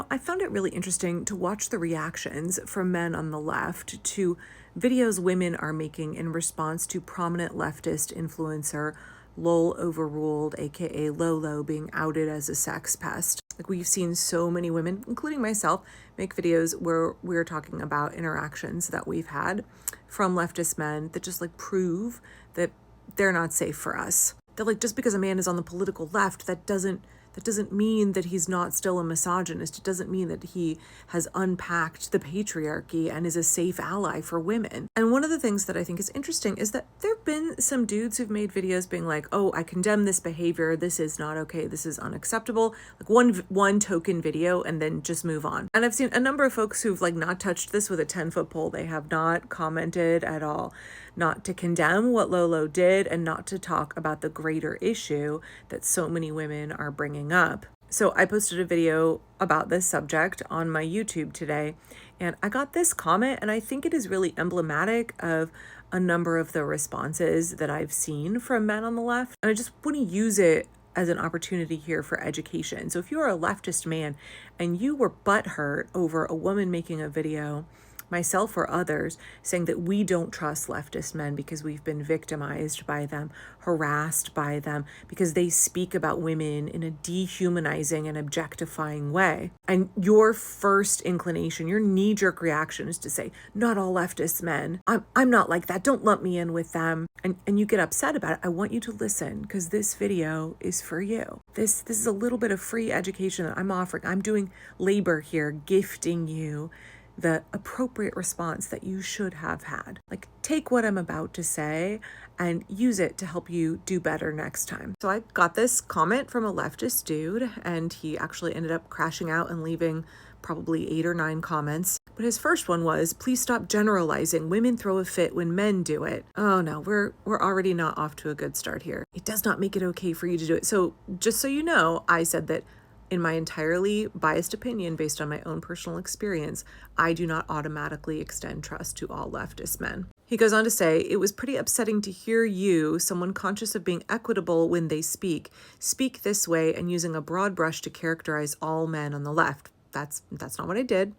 I found it really interesting to watch the reactions from men on the left to videos women are making in response to prominent leftist influencer Lol Overruled, aka Lolo, being outed as a sex pest. Like, we've seen so many women, including myself, make videos where we're talking about interactions that we've had from leftist men that just prove that they're not safe for us. That just because a man is on the political left, that doesn't mean that he's not still a misogynist. It doesn't mean that he has unpacked the patriarchy and is a safe ally for women. And one of the things that I think is interesting is that there have been some dudes who've made videos being like, oh, I condemn this behavior. This is not okay. This is unacceptable. One token video and then just move on. And I've seen a number of folks who've not touched this with a 10-foot pole. They have not commented at all, not to condemn what Lolo did and not to talk about the greater issue that so many women are bringing up. So I posted a video about this subject on my YouTube today, and I got this comment, and I think it is really emblematic of a number of the responses that I've seen from men on the left. And I just want to use it as an opportunity here for education. So if you're a leftist man and you were butthurt over a woman making a video, myself or others, saying that we don't trust leftist men because we've been victimized by them, harassed by them, because they speak about women in a dehumanizing and objectifying way. And your first inclination, your knee-jerk reaction is to say, not all leftist men. I'm not like that. Don't lump me in with them. And you get upset about it. I want you to listen, because this video is for you. This is a little bit of free education that I'm offering. I'm doing labor here, gifting you the appropriate response that you should have had. Take what I'm about to say and use it to help you do better next time. So I got this comment from a leftist dude, and he actually ended up crashing out and leaving probably 8 or 9 comments. But his first one was, please stop generalizing. Women throw a fit when men do it. Oh no, we're already not off to a good start here. It does not make it okay for you to do it. So just so you know, I said that in my entirely biased opinion, based on my own personal experience, I do not automatically extend trust to all leftist men. He goes on to say, it was pretty upsetting to hear you, someone conscious of being equitable when they speak this way and using a broad brush to characterize all men on the left. That's not what I did.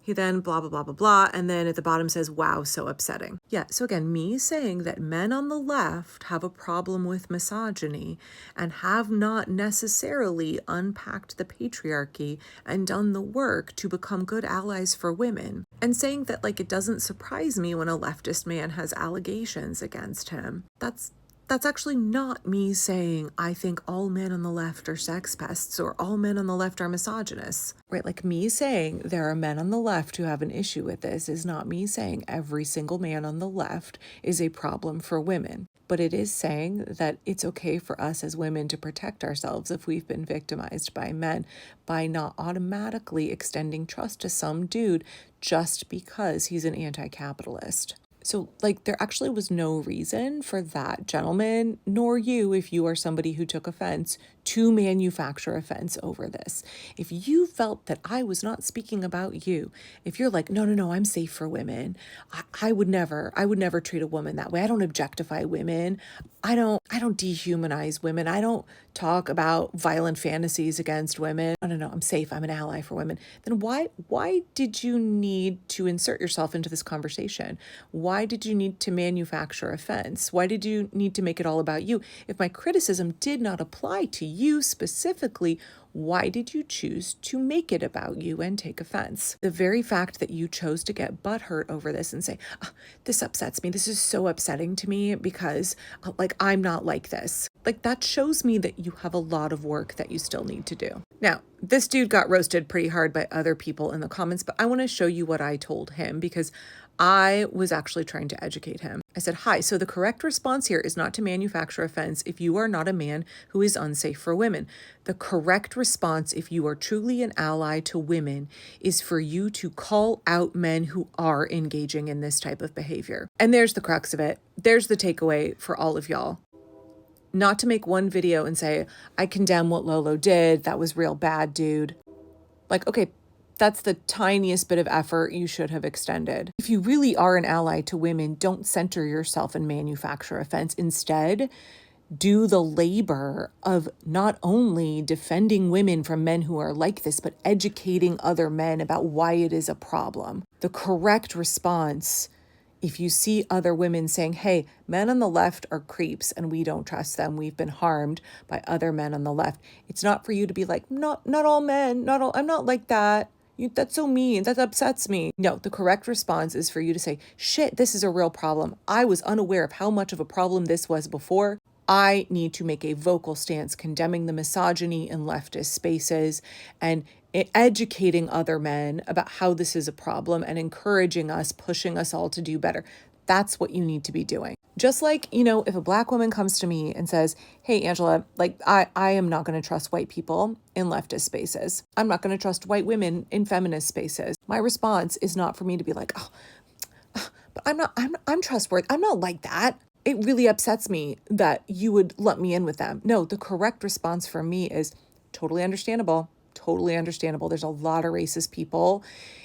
He then blah, blah, blah, blah, blah. And then at the bottom says, wow, so upsetting. Yeah, so again, me saying that men on the left have a problem with misogyny and have not necessarily unpacked the patriarchy and done the work to become good allies for women. And saying that it doesn't surprise me when a leftist man has allegations against him. That's actually not me saying I think all men on the left are sex pests or all men on the left are misogynists, right? Me saying there are men on the left who have an issue with this is not me saying every single man on the left is a problem for women. But it is saying that it's okay for us as women to protect ourselves if we've been victimized by men by not automatically extending trust to some dude just because he's an anti-capitalist. So there actually was no reason for that gentleman, nor you, if you are somebody who took offense, to manufacture offense over this. If you felt that I was not speaking about you, if you're like, no, I'm safe for women. I would never treat a woman that way. I don't objectify women. I don't dehumanize women. I don't talk about violent fantasies against women. No, I'm safe. I'm an ally for women. Then why did you need to insert yourself into this conversation? Why did you need to manufacture offense? Why did you need to make it all about you? If my criticism did not apply to you specifically, why did you choose to make it about you and take offense? The very fact that you chose to get butthurt over this and say, oh, this upsets me. This is so upsetting to me because I'm not like this. That shows me that you have a lot of work that you still need to do. Now, this dude got roasted pretty hard by other people in the comments, but I want to show you what I told him because I was actually trying to educate him. I said, hi, so the correct response here is not to manufacture offense if you are not a man who is unsafe for women. The correct response, if you are truly an ally to women, is for you to call out men who are engaging in this type of behavior. And there's the crux of it. There's the takeaway for all of y'all. Not to make one video and say, I condemn what Lolo did. That was real bad, dude. Okay, that's the tiniest bit of effort you should have extended. If you really are an ally to women, don't center yourself and manufacture offense. Instead, do the labor of not only defending women from men who are like this, but educating other men about why it is a problem. The correct response, if you see other women saying, hey, men on the left are creeps and we don't trust them, we've been harmed by other men on the left, it's not for you to be like, not all men, not all, I'm not like that. That's so mean. That upsets me. No, the correct response is for you to say, shit, this is a real problem. I was unaware of how much of a problem this was before. I need to make a vocal stance condemning the misogyny in leftist spaces and educating other men about how this is a problem and encouraging us, pushing us all to do better. That's what you need to be doing. Just like, if a Black woman comes to me and says, hey, Angela, like I am not going to trust white people in leftist spaces. I'm not going to trust white women in feminist spaces. My response is not for me to be like, oh, but I'm trustworthy. I'm not like that. It really upsets me that you would let me in with them. No, the correct response for me is totally understandable. Totally understandable. There's a lot of racist people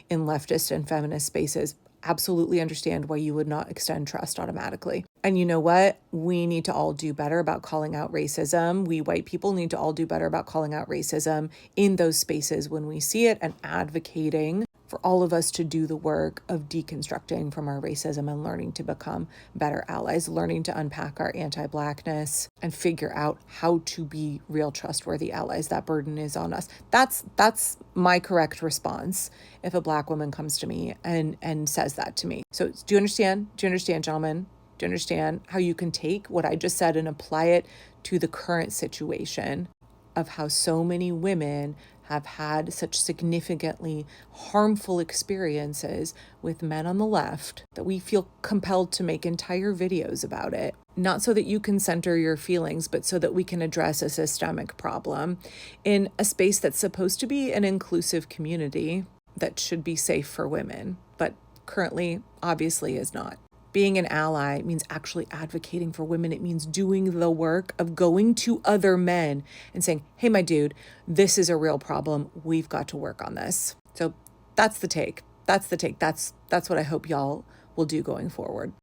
in leftist and feminist spaces. Absolutely understand why you would not extend trust automatically. And you know what? We need to all do better about calling out racism. We white people need to all do better about calling out racism in those spaces when we see it and advocating for all of us to do the work of deconstructing from our racism and learning to become better allies, learning to unpack our anti-Blackness and figure out how to be real trustworthy allies. That burden is on us. That's my correct response if a Black woman comes to me and says that to me. So do you understand? Do you understand, gentlemen? Do you understand how you can take what I just said and apply it to the current situation of how so many women have had such significantly harmful experiences with men on the left that we feel compelled to make entire videos about it? Not so that you can center your feelings, but so that we can address a systemic problem in a space that's supposed to be an inclusive community that should be safe for women, but currently obviously is not. Being an ally means actually advocating for women. It means doing the work of going to other men and saying, hey, my dude, this is a real problem. We've got to work on this. So that's the take. That's what I hope y'all will do going forward.